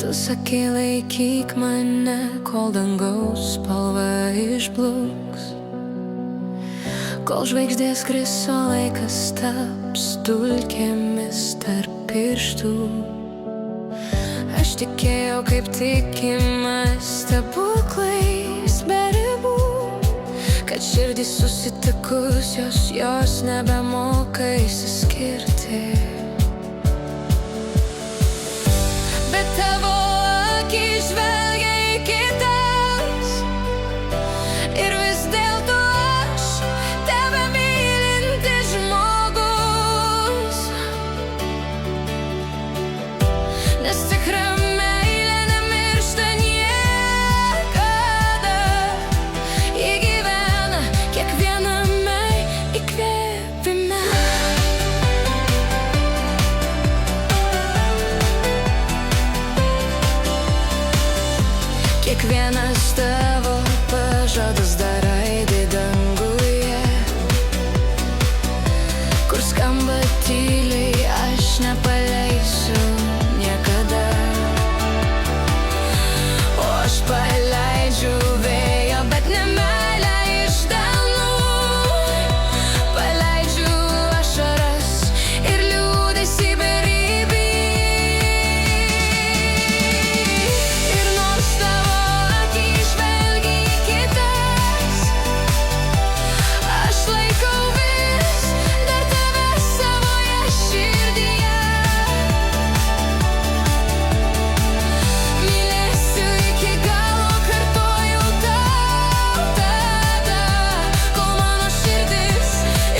Tu sakei laikyk mane, kol dangaus spalva išbluks, kol žvaigždės kris, o laikas taps dulkėmis tarp pirštų. Aš tikėjau, kaip tikima, stebuklais be ribų, kad širdys susitikusios, jos nebemoka išsiskirti. Bet tavo akys žvelgia į kitas, ir vis dėlto aš tave mylintis žmogus. Nes tikra meilė nemiršta niekada, ji gyvena kiekviename įkvėpime. Kiekvienas tavo pažadas dar aidi danguje, kur skamba tyliai, aš nepaleisiu niekada. O aš paleidžiu vėją, bet ne meilę iš delnų. Paleidžiu ašaras ir liūdesį beribį. Ir nors tavo akys žvelgia į kitas, aš laikau vis dar tave savoje širdyje. Mylėsiu iki galo, kartoju tau tada, kol mano širdis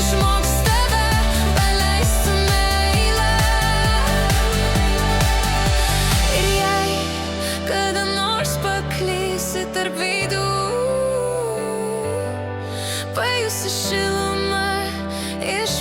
išmoks tave paleisti meilę. Ir jei kada nors paklysi tarp veidų, pajusi šilumą iš